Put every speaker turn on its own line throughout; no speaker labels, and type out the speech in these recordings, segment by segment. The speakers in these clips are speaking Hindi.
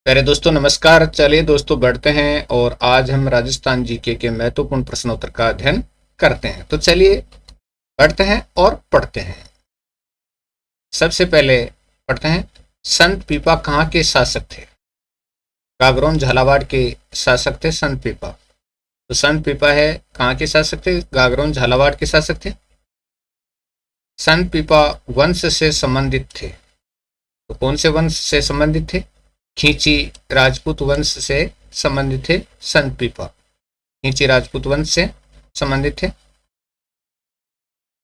प्यारे दोस्तों नमस्कार। चलिए दोस्तों बढ़ते हैं और आज हम राजस्थान जीके के महत्वपूर्ण प्रश्नोत्तर का अध्ययन करते हैं। तो चलिए बढ़ते हैं और पढ़ते हैं। सबसे पहले पढ़ते हैं, संत पीपा कहाँ के शासक थे? गागरोन झालावाड़ के शासक थे संत पीपा। तो संत पीपा है कहाँ के शासक थे? गागरोन झालावाड़ के शासक थे। संत पीपा वंश से संबंधित थे। तो कौन से वंश से संबंधित थे? खींची राजपूत वंश से संबंधित थे संत पीपा। खींची राजपूत वंश से संबंधित थे।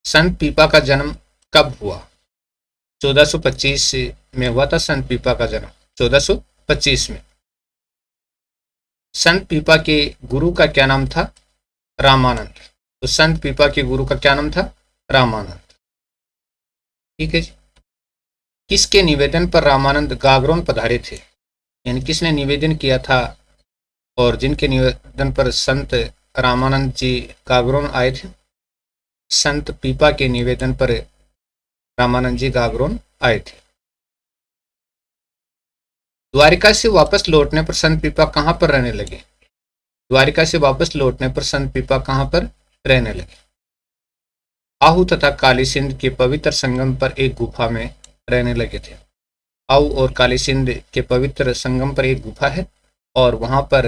संत पीपा का जन्म कब हुआ? 1425 में हुआ था संत पीपा का जन्म, 1425 में। संत पीपा के गुरु का क्या नाम था? रामानंद। तो संत पीपा के गुरु का क्या नाम था? रामानंद। ठीक है जी। किसके निवेदन पर रामानंद गागरोन पधारे थे? यानी किसने निवेदन किया था और जिनके निवेदन पर संत रामानंद जी गागरोन आए थे? संत पीपा के निवेदन पर रामानंद जी गागरोन आए थे। द्वारिका से वापस लौटने पर संत पीपा कहां पर रहने लगे? द्वारिका से वापस लौटने पर संत पीपा कहां पर रहने लगे? आहू तथा काली सिंध के पवित्र संगम पर एक गुफा में रहने लगे थे। आहू और काली सिंध के पवित्र संगम पर एक गुफा है और वहां पर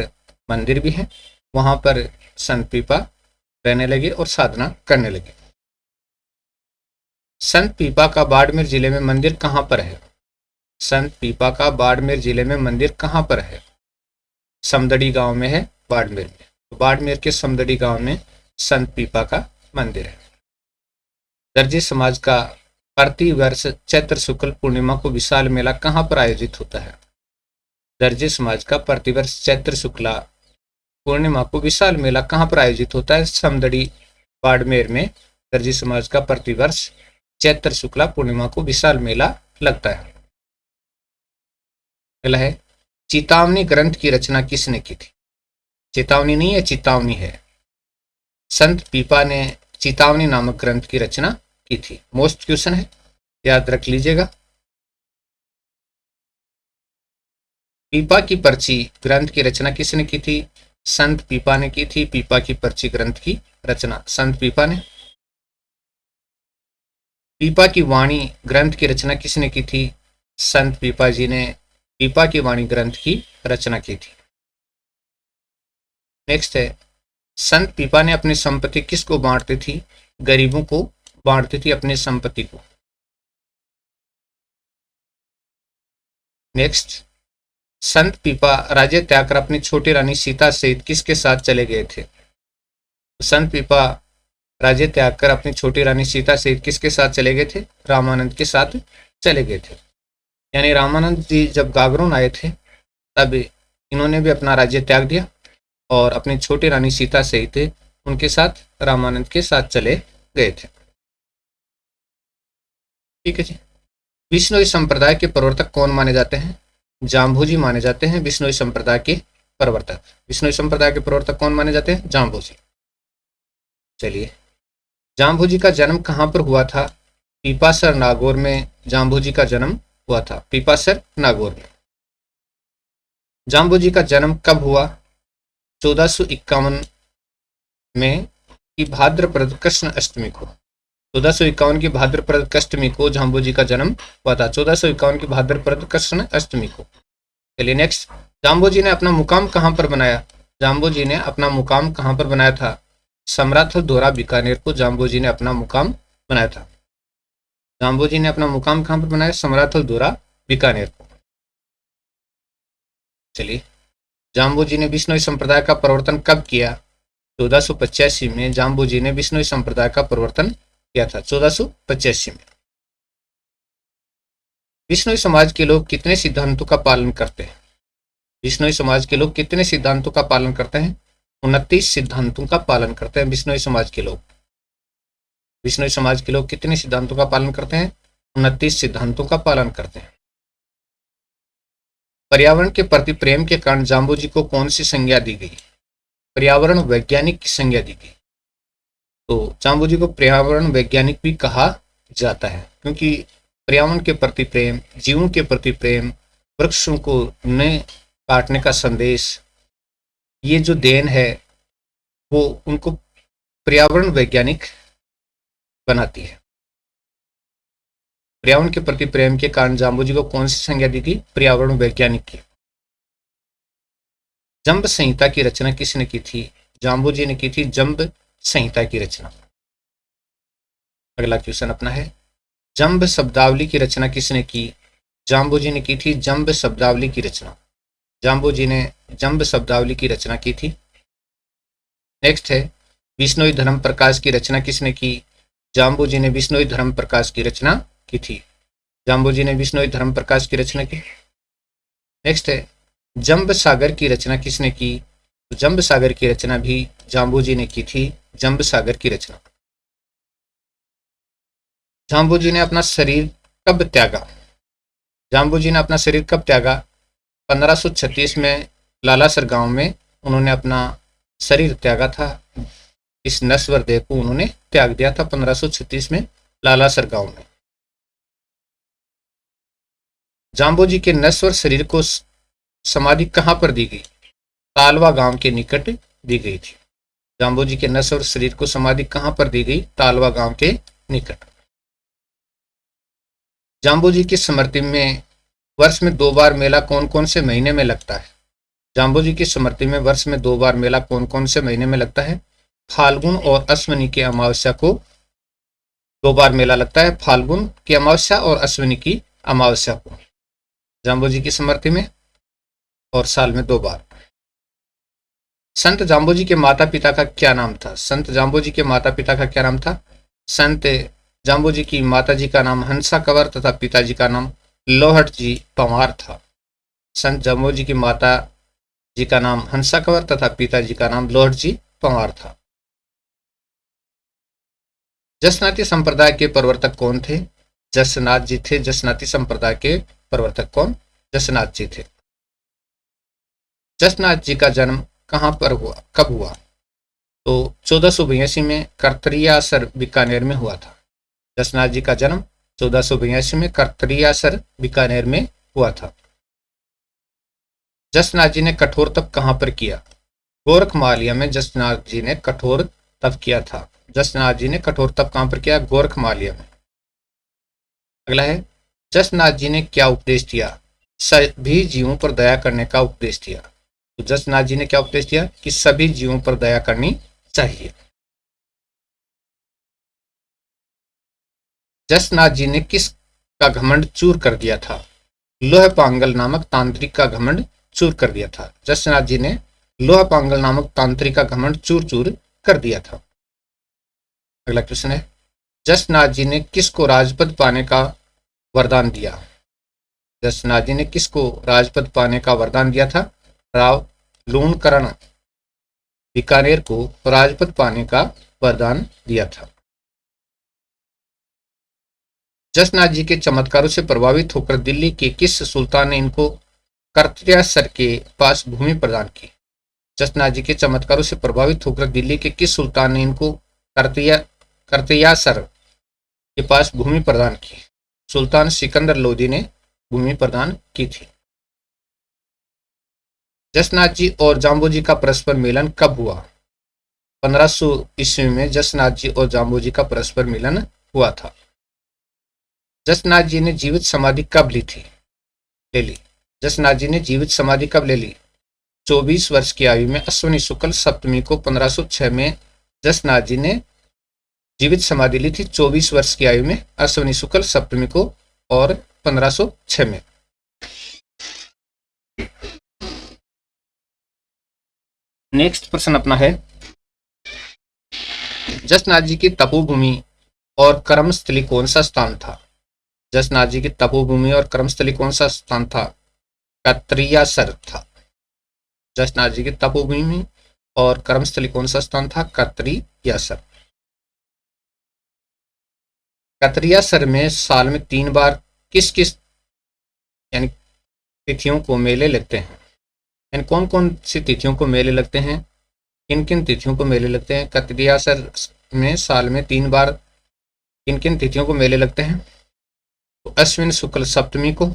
मंदिर भी है। वहां पर संत पीपा रहने लगे और साधना करने लगे। संत पीपा का बाड़मेर जिले में मंदिर कहां पर है? संत पीपा का बाड़मेर जिले में मंदिर कहां पर है? समदड़ी गांव में है, बाड़मेर में। तो बाड़मेर के समदड़ी गांव में संत पीपा का मंदिर है। दर्जी समाज का प्रति वर्ष चैत्र शुक्ल पूर्णिमा को विशाल मेला कहां पर आयोजित होता है? दर्जी समाज का प्रतिवर्ष चैत्र शुक्ला पूर्णिमा को विशाल मेला कहां पर आयोजित होता है? समदड़ी बाड़मेर में दर्जी समाज का प्रतिवर्ष चैत्र शुक्ला पूर्णिमा को विशाल मेला लगता है। पहला है, चेतावनी ग्रंथ की रचना किसने की थी? चेतावनी नहीं है, चेतावनी है। संत पीपा ने चेतावनी नामक ग्रंथ की रचना की थी। मोस्ट क्वेश्चन है, याद रख लीजिएगा। पीपा की पर्ची ग्रंथ की रचना किसने की थी? संत पीपा ने की थी। पीपा की पर्ची ग्रंथ की रचना संत पीपा ने। पीपा की वाणी ग्रंथ की रचना किसने की थी? संत पीपा जी ने पीपा की वाणी ग्रंथ की रचना की थी। नेक्स्ट है, संत पीपा ने अपनी संपत्ति किसको बांटती थी? गरीबों को बांटती थी अपनी संपत्ति को। नेक्स्ट, संत पीपा राज्य त्याग कर अपनी छोटी रानी सीता सहित किसके साथ चले गए थे? संत पीपा राज्य त्याग कर अपनी छोटी रानी सीता सहित किसके साथ चले गए थे? रामानंद के साथ चले गए थे। यानी रामानंद जी जब गागरोन आए थे तब इन्होंने भी अपना राज्य त्याग दिया और अपनी छोटी रानी सीता सहित उनके साथ रामानंद के साथ चले गए थे। ठीक है जी। विष्णुई संप्रदाय के प्रवर्तक कौन माने जाते हैं? जाम्बूजी माने जाते हैं विष्णुई संप्रदाय के प्रवर्तक। विष्णुई संप्रदाय के प्रवर्तक कौन माने जाते हैं? जाम्बूजी। चलिए, जाम्बूजी का जन्म कहां पर हुआ था? पीपासर नागौर में जाम्बूजी का जन्म हुआ था। पीपासर नागौर में। जाम्बूजी का जन्म कब हुआ? 1451 में की भाद्रपद कृष्ण अष्टमी को। 1451 की भाद्रपद अष्टमी को जाम्बूजी का जन्म हुआ था। 1451 की भाद्रपद कृष्ण अष्टमी को। चलिए नेक्स्ट, जाम्बूजी ने अपना मुकाम कहां पर बनाया? जाम्बूजी ने अपना मुकाम कहां पर बनाया था? समराथल दोरा बीकानेर को जाम्बूजी ने अपना मुकाम बनाया था। जाम्बूजी ने अपना मुकाम कहां पर बनाया? समराथल दोरा बीकानेर को। चलिए, जाम्बूजी ने बिश्नोई संप्रदाय का प्रवर्तन कब किया? 1485 में जाम्बूजी ने बिश्नोई संप्रदाय का प्रवर्तन किया था। 1485 में। बिश्नोई समाज के लोग कितने सिद्धांतों का पालन करते हैं? बिश्नोई समाज के लोग कितने सिद्धांतों का पालन करते हैं? 29 सिद्धांतों का पालन करते हैं बिश्नोई समाज के लोग। बिश्नोई समाज के लोग कितने सिद्धांतों का पालन करते हैं? 29 सिद्धांतों का पालन करते हैं। पर्यावरण के प्रति प्रेम के कारण जाम्बूजी को कौन सी संज्ञा दी गई? पर्यावरण वैज्ञानिक की संज्ञा दी गई। तो जाम्बूजी को पर्यावरण वैज्ञानिक भी कहा जाता है क्योंकि पर्यावरण के प्रति प्रेम, जीवों के प्रति प्रेम, वृक्षों को न काटने का संदेश, ये जो देन है वो उनको पर्यावरण वैज्ञानिक बनाती है। पर्यावरण के प्रति प्रेम के कारण जाम्बू जी को कौन सी संज्ञा दी थी? पर्यावरण वैज्ञानिक की। जंब संहिता की रचना किसने की थी? जाम्बू जी ने की थी जंब संहिता की रचना। अगला क्वेश्चन अपना है, जंब शब्दावली की रचना किसने की? जाम्बू जी ने की थी जंब शब्दावली की रचना। जाम्बू जी ने जंब शब्दावली की रचना की थी। नेक्स्ट है, विश्नोई धर्म प्रकाश की रचना किसने की? जाम्बू जी ने विश्नोई धर्म प्रकाश की रचना की थी। जाम्बू जी ने विश्नोई धर्म प्रकाश की रचना की। नेक्स्ट है, जंब सागर की रचना किसने की? तो जंब सागर की रचना भी जाम्बू जी ने की थी। जंब सागर की रचना। जाम्बू जी ने अपना शरीर कब त्यागा? जाम्बू जी ने अपना शरीर कब त्यागा? 1536 में लालासर गांव में उन्होंने अपना शरीर त्यागा था। इस नश्वर देह को उन्होंने त्याग दिया था 1536 में लालासर गांव में। जाम्बू जी के नश्वर शरीर को समाधि कहां पर दी गई? तालवा गांव के निकट दी गई थी। जाम्बू जी के नश्वर शरीर को समाधि कहां पर दी गई? तालवा गांव के निकट। जाम्बू जी की स्मृति में वर्ष में 2 बार मेला कौन कौन से महीने में लगता है? जाम्बू जी की स्मृति में वर्ष में 2 बार मेला कौन कौन से महीने में लगता है? फाल्गुन और अश्विनी की अमावस्या को 2 बार मेला लगता है। फाल्गुन की अमावस्या और अश्विनी की अमावस्या को जाम्बू जी की स्मृति में, और साल में 2 बार। संत जाम्बू जी के माता पिता का क्या नाम था? संत जाम्बू जी के माता पिता का क्या नाम था? संत जाम्बू जी की माता जी का नाम हंसा कंवर तथा पिताजी का नाम लोहट जी पंवार था। संत जाम्बू जी की माता जी का नाम हंसा कंवर तथा पिताजी का नाम लोहट जी पंवार था। जसनाती संप्रदाय के प्रवर्तक कौन थे? जसनाथ जी थे। जसनाती संप्रदाय के प्रवर्तक कौन? जसनाथ जी थे। जसनाथ जी का जन्म कहां पर हुआ, कब हुआ? तो 1482 में कर्तरियासर बीकानेर में हुआ था। जसनाथ जी का जन्म 1482 में कर्तरियासर बीकानेर में हुआ था। जसनाथ जी ने कठोर तप कहां पर किया? गोरखमालिया में जसनाथ जी ने कठोर तप किया था। जसनाथ जी ने कठोर तप कहां पर किया? गोरखमालिया में। अगला है, जसनाथ जी ने क्या उपदेश दिया? सभी जीवों पर दया करने का उपदेश दिया। तो जसनाथ जी ने क्या उपदेश दिया? कि सभी जीवों पर दया करनी चाहिए। जसनाथ जी ने किस का घमंड चूर कर दिया था? लोह पांगल नामक तांत्रिक का घमंड चूर कर दिया था। जसनाथ जी ने लोह पांगल नामक तांत्रिक का घमंड चूर चूर कर दिया था। अगला क्वेश्चन है, जसनाथ जी ने किसको राजपद पाने का वरदान दिया? जसनाथ जी ने किसको राजपद पाने का वरदान दिया था? राव लूणकरण बीकानेर को राजपद पाने का वरदान दिया था। जसनाथ जी के चमत्कारों से प्रभावित होकर दिल्ली के किस सुल्तान ने इनको कर्तयासर के पास भूमि प्रदान की? जसनाथ जी के चमत्कारों से प्रभावित होकर दिल्ली के किस सुल्तान ने इनको कर्तयासर के पास भूमि प्रदान की? सुल्तान सिकंदर लोदी ने भूमि प्रदान की थी। जसनाथ जी और जाम्बू जी का परस्पर मिलन कब हुआ? 1500 ईस्वी में जसनाथ जी और जाम्बू जी का परस्पर मिलन हुआ था। जसनाथ जी ने जीवित समाधि कब ले ली? जसनाथ जी ने जीवित समाधि कब ले ली? 24 वर्ष की आयु में अश्विनी शुक्ल सप्तमी को 1506 में जसनाथ जी ने जीवित समाधि ली थी। 24 वर्ष की आयु में अश्विनी शुक्ल सप्तमी को और 1506 में। नेक्स्ट प्रश्न अपना है, जसनाथ जी की तपोभूमि और कर्मस्थली कौन सा स्थान था? जसनाथ जी की तपोभूमि और कर्मस्थली कौन सा स्थान था? कर्तरियासर था। जसनाथ जी की तपोभूमि और कर्मस्थली कौन सा स्थान था? कर्तरियासर। कर्तरियासर में साल में 3 बार किस किस यानी तिथियों को मेले लगते हैं? यानी कौन कौन सी तिथियों को मेले लगते हैं? किन किन तिथियों को मेले लगते हैं? कर्तरियासर में साल में 3 बार किन किन तिथियों को मेले लगते हैं? तो अश्विन शुक्ल सप्तमी को,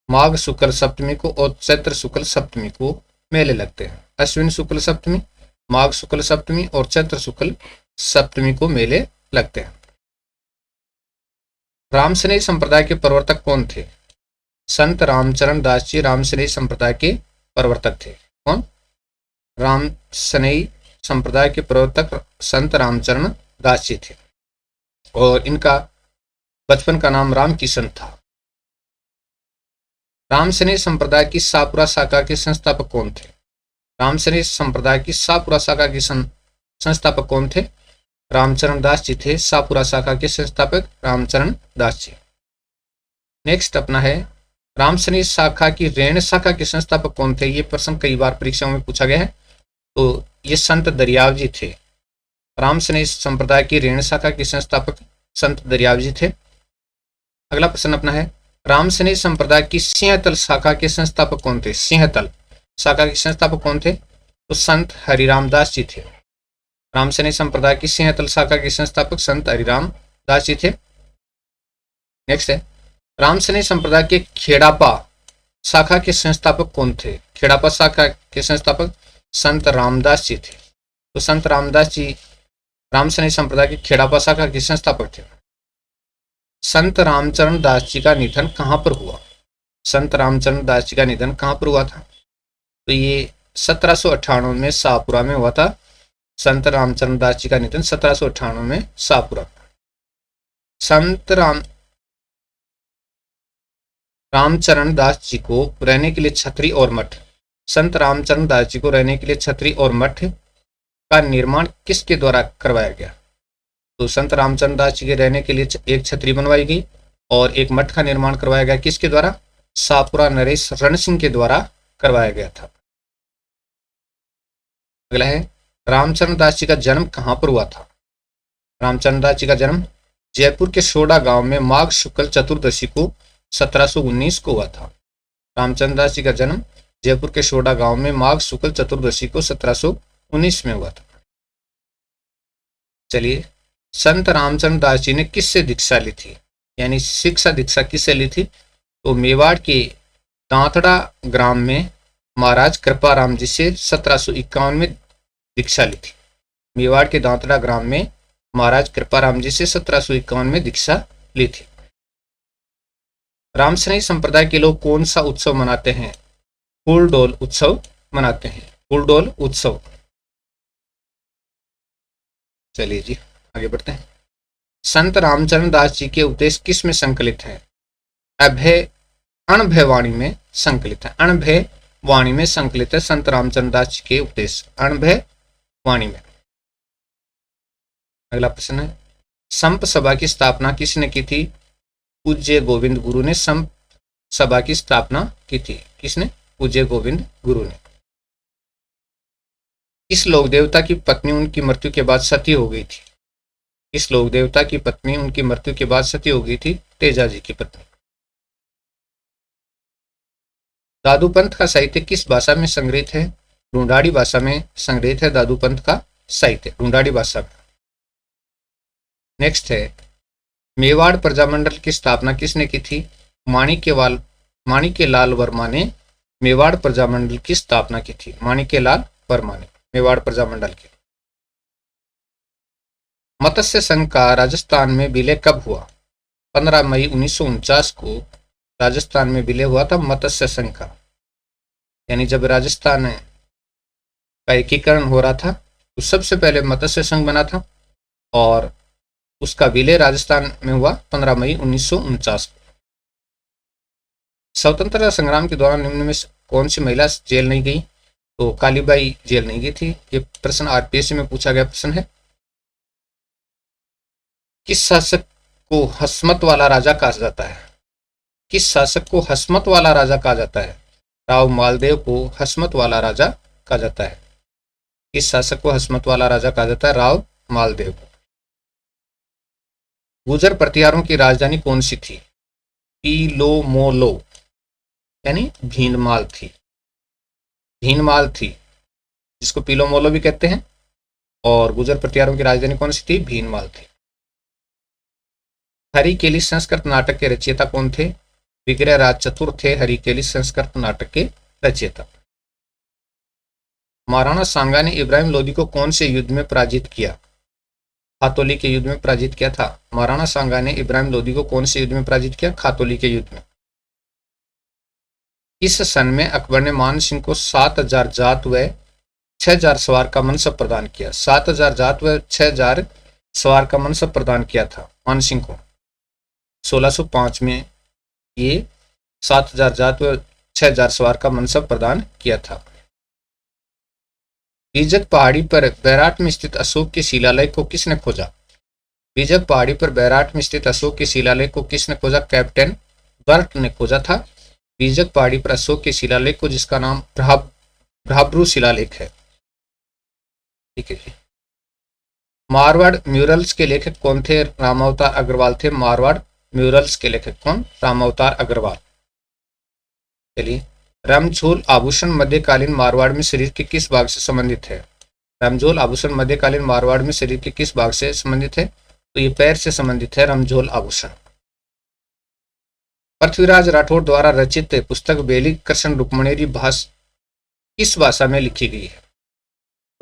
माघ शुक्ल सप्तमी को और चैत्र शुक्ल सप्तमी को मेले लगते हैं। अश्विन शुक्ल सप्तमी, माघ शुक्ल सप्तमी और चैत्र शुक्ल सप्तमी को मेले लगते हैं। रामसनेही संप्रदाय के प्रवर्तक कौन थे? संत रामचरण दास जी रामसनेही संप्रदाय के प्रवर्तक थे। कौन? रामसनेही संप्रदाय के प्रवर्तक संत रामचरण दास जी थे और इनका बचपन का नाम रामकिशन था। रामसनेही संप्रदाय की शाहपुरा शाखा के संस्थापक कौन थे? रामसनेही संप्रदाय की शाहपुरा शाखा के संस्थापक कौन थे? रामचरण दास जी थे शाहपुरा शाखा के संस्थापक रामचरण दास जी। नेक्स्ट अपना है रामसनेही शाखा की रैण शाखा के संस्थापक कौन थे? ये प्रश्न कई बार परीक्षाओं में पूछा गया है। तो ये संत दरियाव जी थे। रामसनेही संप्रदाय की रैण शाखा के संस्थापक संत दरियाव जी थे। अगला प्रश्न अपना है रामसनेही संप्रदाय की सिंहतल शाखा के संस्थापक कौन थे? सिंहतल शाखा के संस्थापक कौन थे? तो संत हरिराम दास जी थे। रामसनेही संप्रदाय की सिंहतल शाखा के संस्थापक संत हरिराम दास जी थे। नेक्स्ट है रामसनेही संप्रदाय के खेड़ापा शाखा के संस्थापक कौन थे? खेड़ापा शाखा के संस्थापक संत रामदास जी थे। तो संत रामदास जी रामसनेही संप्रदाय के खेड़ापा शाखा के संस्थापक थे। संत रामचरण दास जी का निधन कहां पर हुआ? संत रामचरण दास जी का निधन कहां पर हुआ था? तो ये 1798 में शाहपुरा में हुआ था। संत रामचरण दास जी का निधन 1798 में शाहपुरा। संत रामचरण दास जी को रहने के लिए छतरी और मठ, संत रामचरण दास जी को रहने के लिए छतरी और मठ का निर्माण किसके द्वारा करवाया गया? तो संत रामचरण दास जी के रहने के लिए एक छतरी बनवाई गई और एक मठ का निर्माण करवाया गया। किसके द्वारा? शाहपुरा नरेश रण सिंह के द्वारा करवाया गया था। अगला है रामचरण दास जी का जन्म कहां पर हुआ था? रामचरण दास जी का जन्म जयपुर के सोडा गांव में माघ शुक्ल चतुर्दशी को 1719 को हुआ था। रामचरण दास जी का जन्म जयपुर के सोडा गांव में माघ शुक्ल चतुर्दशी को 1719 में हुआ था। चलिए संत रामचरण दास जी ने किससे दीक्षा ली थी? यानी शिक्षा दीक्षा किससे ली थी? तो मेवाड़ के दांतड़ा ग्राम में महाराज कृपाराम जी से 1751 में दीक्षा ली थी। मेवाड़ के दांतड़ा ग्राम में महाराज कृपाराम जी से 1751 में दीक्षा ली थी। रामसनेही संप्रदाय के लोग कौन सा उत्सव मनाते हैं? फूलडोल उत्सव मनाते हैं। फूलडोल उत्सव। चलिए जी आगे बढ़ते हैं। संत रामचरण दास जी के उपदेश किस में संकलित है? अभय अणभय वाणी में संकलित है। अणभय वाणी में संकलित है संत रामचरण दास जी के उपदेश, अणभय वाणी में। अगला प्रश्न है संप सभा की स्थापना किसने की थी? पूज्य गोविंद गुरु ने संप सभा की स्थापना की थी। किसने? पूज्य गोविंद गुरु ने। इस लोक देवता की पत्नी उनकी मृत्यु के बाद सती हो गई थी? इस लोक देवता की पत्नी उनकी मृत्यु के बाद सती हो गई थी? तेजा जी की पत्नी। दादू पंथ का साहित्य किस भाषा में संग्रहित है? ढूंढाड़ी भाषा में संग्रहित है दादू पंथ का साहित्य, ढूंढाड़ी भाषा में। नेक्स्ट है मेवाड़ प्रजामंडल की स्थापना किसने की थी? माणिक्य लाल वर्मा ने मेवाड़ प्रजामंडल की स्थापना की थी। माणिक्य लाल वर्मा ने मेवाड़ प्रजामंडल की। मत्स्य संघ का राजस्थान में विलय कब हुआ? 15 मई 1949 को राजस्थान में विलय हुआ था मत्स्य संघ का। यानी जब राजस्थान का एकीकरण हो रहा था तो सबसे पहले मत्स्य संघ बना था और उसका विलय राजस्थान में हुआ 15 मई 1949 को। स्वतंत्रता संग्राम के दौरान निम्न में कौन सी महिला जेल नहीं गई? तो कालीबाई जेल नहीं गई थी। ये प्रश्न आरपीएससी में पूछा गया प्रश्न है। किस शासक को हसमत वाला राजा कहा जाता है? किस शासक को हसमत वाला राजा कहा जाता है? राव मालदेव को हसमत वाला राजा कहा जाता है। किस शासक को हसमत वाला राजा कहा जाता है? राव मालदेव को। गुर्जर प्रतिहारों की राजधानी कौन सी थी? पीलोमोलो यानी भीनमाल थी। भीनमाल थी जिसको पीलोमोलो भी कहते हैं। और गुर्जर प्रतिहारों की राजधानी कौन सी थी? भीनमाल थी। हरी केली संस्कृत नाटक के रचयिता कौन थे? विग्रहराज चतुर्थ थे हरिकेली संस्कृत नाटक के रचयिता। महाराणा सांगा ने इब्राहिम लोदी को कौन से युद्ध में पराजित किया? खातौली के युद्ध में पराजित किया था। महाराणा सांगा ने इब्राहिम लोदी को कौन से युद्ध में पराजित किया? खातौली के युद्ध में। इस सन में अकबर ने मान सिंह को 7,000 जात व 6,000 सवार का मनसब प्रदान किया। 7,000 जात व 6,000 सवार का मनसब प्रदान किया था मान सिंह को 1605 में। ये 7,000 जात व 6,000 सवार का मनसब प्रदान किया था। बीजक पहाड़ी पर बैराट में स्थित अशोक के शिलालेख को किसने खोजा? बीजक पहाड़ी पर बैराट में स्थित अशोक के शिलालेख को किसने खोजा? कैप्टन बर्ट ने खोजा था बीजक पहाड़ी पर अशोक के शिलालेख को, जिसका नाम भ्राब्रू शिलालेख है। ठीक है जी। मारवाड़ म्यूरल्स के लेखक कौन थे? रामावतार अग्रवाल थे। मारवाड़ म्यूरल्स के लेखक कौन? रामावतार अग्रवाल। चलिए, रमझोल आभूषण मध्यकालीन मारवाड़ में शरीर के किस भाग से संबंधित है? रमझोल आभूषण मध्यकालीन मारवाड़ में शरीर के किस भाग से संबंधित है? तो ये पैर से संबंधित है रमझोल आभूषण। पृथ्वीराज राठौड़ द्वारा रचित पुस्तक बेली कृष्ण रुक्मणी किस भाषा में लिखी गई है?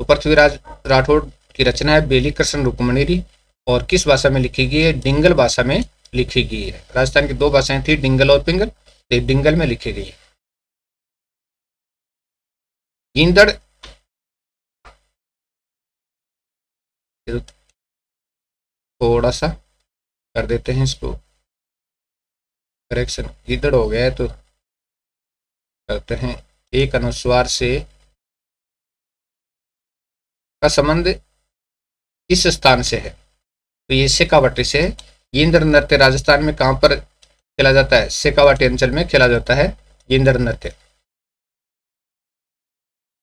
तो पृथ्वीराज राठौड़ की रचना है बेली कृष्ण रुक्मणी, और किस भाषा में लिखी गई है? डिंगल भाषा में लिखी गई है। राजस्थान की 2 भाषाएं थी, डिंगल और पिंगल, तो डिंगल में लिखी गई है। गींदड़ थोड़ा सा कर देते हैं इसको करेक्शन, गीदड़ हो गया है तो करते हैं। एक अनुस्वार से का संबंध किस स्थान से है? तो ये शेखावाटी से है। गींदड़ नृत्य राजस्थान में कहां पर खेला जाता है? शेखावाटी अंचल में खेला जाता है गींदड़ नृत्य।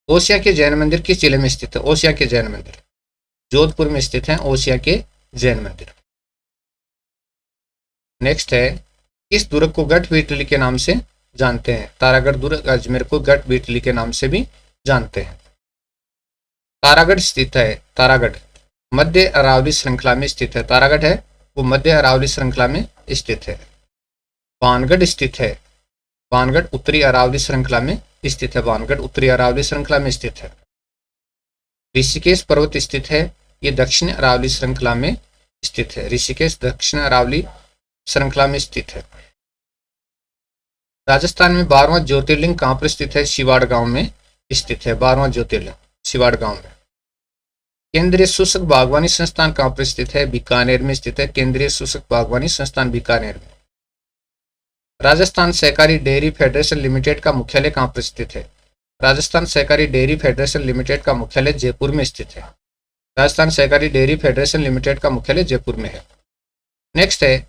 ओसिया के जैन मंदिर किस जिले में स्थित है? ओसिया के जैन मंदिर जोधपुर में स्थित है ओसिया के जैन मंदिर। नेक्स्ट है, इस दुर्ग को गढ़ बीटली के नाम से जानते हैं? तारागढ़ दुर्ग अजमेर को गढ़ बीटली के नाम से भी जानते हैं। तारागढ़ स्थित है, तारागढ़ मध्य अरावली श्रृंखला में स्थित है। तारागढ़ है वो मध्य अरावली श्रृंखला में स्थित है। बानगढ़ स्थित है, बानगढ़ उत्तरी अरावली श्रृंखला में स्थित है। बानगढ़ उत्तरी अरावली श्रृंखला में स्थित है। ऋषिकेश पर्वत स्थित है, ये दक्षिण अरावली श्रृंखला में स्थित है। ऋषिकेश दक्षिण अरावली श्रृंखला में स्थित है। राजस्थान में 12वां ज्योतिर्लिंग कहां पर स्थित है? शिवाड़ गांव में स्थित है 12वां ज्योतिर्लिंग, शिवाड़ गांव में। केंद्रीय शुष्क बागवानी संस्थान कहां पर स्थित है? बीकानेर में स्थित है केंद्रीय शुष्क बागवानी संस्थान, बीकानेर में। राजस्थान सहकारी डेयरी फेडरेशन लिमिटेड का मुख्यालय कहां पर स्थित है? राजस्थान सहकारी डेयरी फेडरेशन लिमिटेड का मुख्यालय जयपुर में स्थित है। राजस्थान सहकारी डेयरी फेडरेशन लिमिटेड का मुख्यालय जयपुर में है। नेक्स्ट है,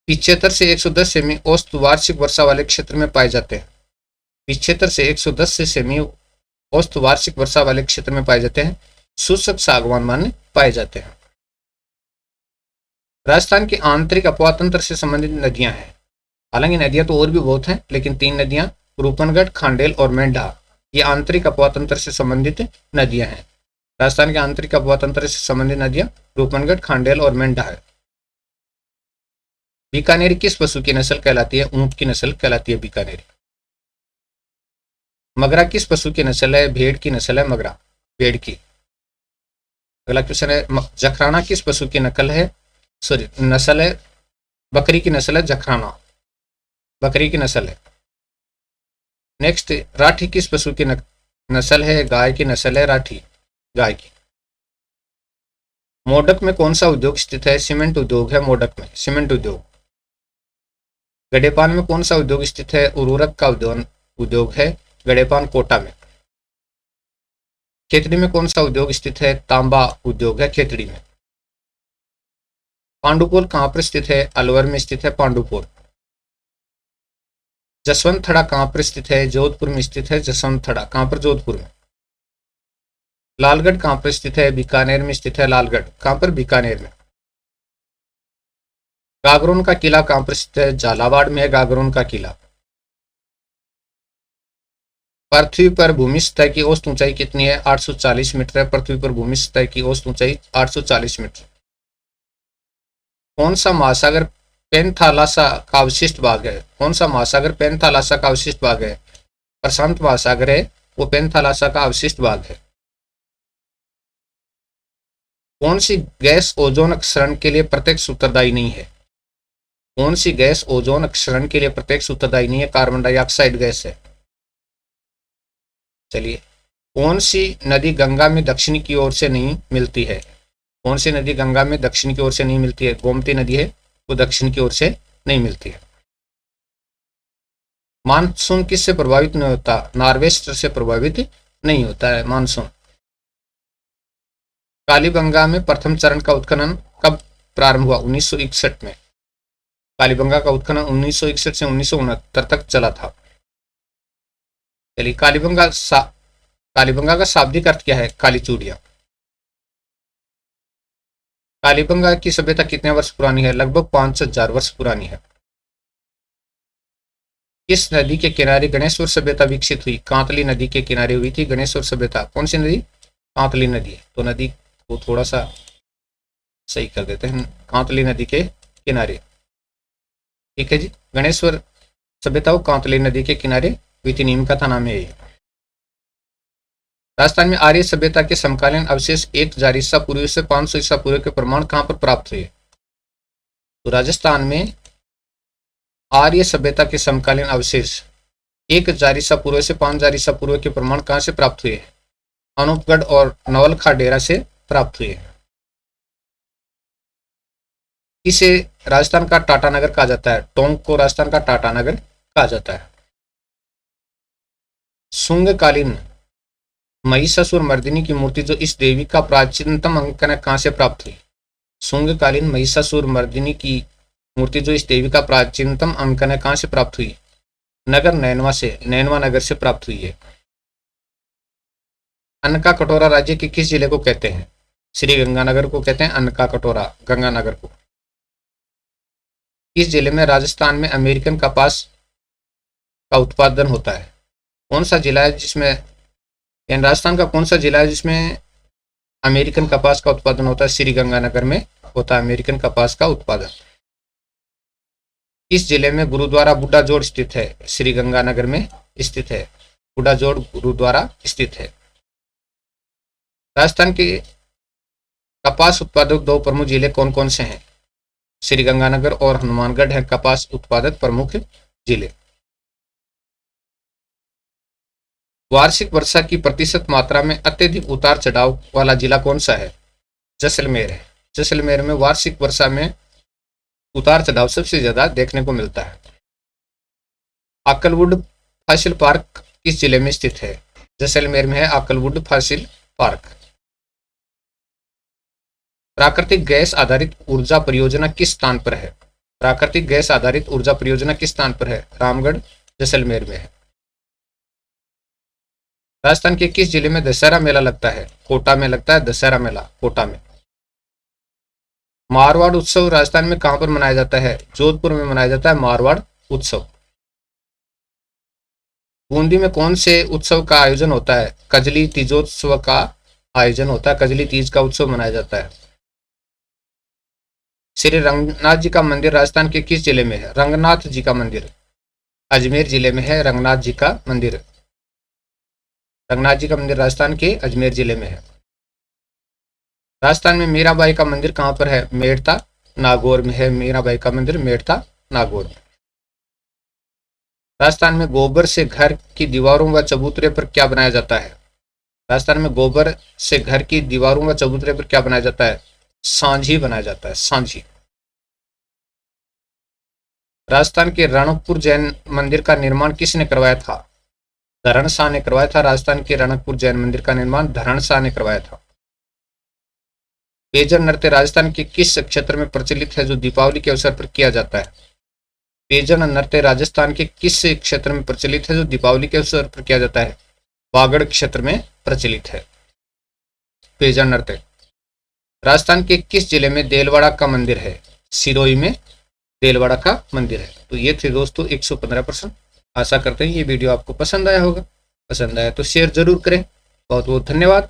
75 से 110 सेमी औसत वार्षिक वर्षा वाले क्षेत्र में पाए जाते हैं। 75 से 110 सेमी औसत वार्षिक वर्षा वाले क्षेत्र में पाए जाते हैं। शुष्क सागवान वन पाए जाते हैं। राजस्थान के आंतरिक अपवाह तंत्र से संबंधित नदियां हैं। हालांकि नदियां तो और भी बहुत हैं, लेकिन 3 नदियां रूपनगढ़, खांडेल और मेंढा, ये आंतरिक अपवाह तंत्र से संबंधित नदियां हैं। राजस्थान के आंतरिक अपवाह तंत्र से संबंधित नदियां रूपनगढ़, खांडेल और मेंढा है। बीकानेरी किस पशु की नस्ल कहलाती है? ऊंट की नस्ल कहलाती है बीकानेरी। मगरा किस पशु की नस्ल है? भेड़ की नस्ल है मगरा, भेड़ की। अगला क्वेश्चन है, जखराना किस पशु की नकल है? सॉरी नस्ल है, बकरी की नस्ल है जखराना, बकरी की नस्ल है। नेक्स्ट, राठी किस पशु की नस्ल है? गाय की नस्ल है राठी, गाय की। मोडक में कौन सा उद्योग स्थित है? सीमेंट उद्योग है मोडक में, सीमेंट उद्योग। गडेपान में कौन सा उद्योग स्थित है? उर्वरक का उद्योग है गडेपान, कोटा में। खेतड़ी में कौन सा उद्योग स्थित है? तांबा उद्योग है खेतड़ी में। पांडुपुर कहां पर स्थित है? अलवर में स्थित है पांडुपुर। जसवंत थड़ा कहां पर स्थित है? जोधपुर में स्थित है जसवंत थड़ा, कहां पर? जोधपुर में। लालगढ़ कहां पर स्थित है? बीकानेर में स्थित है लालगढ़, कहां पर? बीकानेर में। गागरोन का किला कहां पर स्थित है? झालावाड़ में है गागरोन का किला। पृथ्वी पर भूमि सतह की औसत ऊंचाई कितनी है? 840 मीटर है। पृथ्वी पर भूमि सतह की औसत ऊंचाई 840 मीटर। कौन सा महासागर पेंथालासा का अवशिष्ट भाग है? कौन सा महासागर पेंथालासा का अवशिष्ट भाग है? प्रशांत महासागर है, वो पेंथालासा का अवशिष्ट भाग है। कौन सी गैस ओजोन क्षरण के लिए प्रत्यक्ष उत्तरदायी नहीं है? कौन सी गैस ओजोन क्षरण के लिए प्रत्यक्ष उत्तरदायी नहीं है? कार्बन डाइऑक्साइड गैस है। चलिए, कौन सी नदी गंगा में दक्षिण की ओर से नहीं मिलती है? कौन सी नदी गंगा में दक्षिण की ओर से नहीं मिलती है? गोमती नदी है, वो दक्षिण की ओर से नहीं मिलती है। मानसून किससे प्रभावित नहीं होता? नॉर्वेस्टर से प्रभावित नहीं होता है मानसून। कालीबंगा में प्रथम चरण का उत्खनन कब प्रारंभ हुआ? 1961 में। कालीबंगा का उत्खनन 1961 से 1969 तक चला था। चलिए, कालीबंगा का शाब्दिक अर्थ क्या है? काली चूड़ियां। कालीबंगा की सभ्यता कितने वर्ष पुरानी है? लगभग 5,000 वर्ष पुरानी है। किस नदी के किनारे गणेश्वर सभ्यता विकसित हुई? कांतली नदी के किनारे हुई थी गणेश्वर सभ्यता। कौन सी नदी? कांतली नदी। तो नदी को थोड़ा सा सही कर देते हैं, कांतली नदी के किनारे। ठीक है जी, गणेश्वर सभ्यता कांतली नदी के किनारे हुई थी, नीम का था नाम है ये। राजस्थान में आर्य सभ्यता के समकालीन अवशेष 1000 ईसा पूर्व से 500 ईसा पूर्व के प्रमाण कहां पर प्राप्त हुए? तो राजस्थान में आर्य सभ्यता के समकालीन अवशेष 1000 ईसा पूर्व से 5000 ईसा पूर्व के प्रमाण कहां से प्राप्त हुए? अनूपगढ़ और नवलखा डेरा से प्राप्त हुए। इसे राजस्थान का टाटा नगर कहा जाता है। टोंक को राजस्थान का टाटा नगर कहा जाता है। शुंगकालीन महिषासुर मर्दिनी की मूर्ति जो इस देवी का प्राचीनतम अंकन कहां से प्राप्त हुई? शुंगकालीन महिषासुर मर्दिनी की मूर्ति जो इस देवी का प्राचीनतम अंकन कहां से प्राप्त हुई? नगर नैनवा से, नैनवा नगर से प्राप्त हुई है। अन्न का कटोरा राज्य के किस जिले को कहते हैं? श्री गंगानगर को कहते हैं अन्न का कटोरा, गंगानगर को। किस जिले में राजस्थान में अमेरिकन कपास का उत्पादन होता है? कौन सा जिला है जिसमें, राजस्थान का कौन सा जिला है जिसमें अमेरिकन कपास का उत्पादन होता है? श्री गंगानगर में होता है अमेरिकन कपास का उत्पादन। इस जिले में गुरुद्वारा बुड्ढा जोड़ स्थित है? श्री गंगानगर में स्थित है, बुड्ढा जोड़ गुरुद्वारा स्थित है। राजस्थान के कपास उत्पादक 2 प्रमुख जिले कौन कौन से हैं? श्री गंगानगर और हनुमानगढ़ है कपास उत्पादक प्रमुख जिले। वार्षिक वर्षा की प्रतिशत मात्रा में अत्यधिक उतार चढ़ाव वाला जिला कौन सा है? जैसलमेर है। जैसलमेर में वार्षिक वर्षा में उतार चढ़ाव सबसे ज्यादा देखने को मिलता है। आकलवुड फॉसिल पार्क किस जिले में स्थित है? जैसलमेर में है आकलवुड फॉसिल पार्क। प्राकृतिक गैस आधारित ऊर्जा परियोजना किस स्थान पर है? प्राकृतिक गैस आधारित ऊर्जा परियोजना किस स्थान पर है? रामगढ़, जैसलमेर में है। राजस्थान के किस जिले में दशहरा मेला लगता है? कोटा में लगता है दशहरा मेला, कोटा में। मारवाड़ उत्सव राजस्थान में कहां पर मनाया जाता है? जोधपुर में मनाया जाता है मारवाड़ उत्सव। बूंदी में कौन से उत्सव का आयोजन होता है? कजली तीजोत्सव का आयोजन होता है, कजली तीज का उत्सव मनाया जाता है। श्री रंगनाथ जी का मंदिर राजस्थान के किस जिले में है? रंगनाथ जी का मंदिर अजमेर जिले में है, रंगनाथ जी का मंदिर। रंगनाथ जी का मंदिर राजस्थान के अजमेर जिले में है। राजस्थान में मीराबाई का मंदिर कहां पर है? मेड़ता नागौर में है मीराबाई का मंदिर, मेड़ता नागौर में। राजस्थान में गोबर से घर की दीवारों व चबूतरे पर क्या बनाया जाता है? राजस्थान में गोबर से घर की दीवारों व चबूतरे पर क्या बनाया जाता है? सांझी बनाया जाता है, सांझी। राजस्थान के रणकपुर जैन मंदिर का निर्माण किसने करवाया था? धरण शाह ने करवाया था। राजस्थान के रणकपुर जैन मंदिर का निर्माण धरण शाह ने करवाया था। पेजर नृत्य राजस्थान के किस क्षेत्र में प्रचलित है जो दीपावली के अवसर पर किया जाता है? पेजर नृत्य राजस्थान के किस क्षेत्र में प्रचलित है जो दीपावली के अवसर पर किया जाता है? वागड़ क्षेत्र में प्रचलित है पेजर नृत्य। राजस्थान के किस जिले में देलवाड़ा का मंदिर है? सिरोही में देलवाड़ा का मंदिर है। तो ये थे दोस्तों 115 प्रश्न। आशा करते हैं ये वीडियो आपको पसंद आया होगा। पसंद आया तो शेयर जरूर करें। बहुत बहुत धन्यवाद।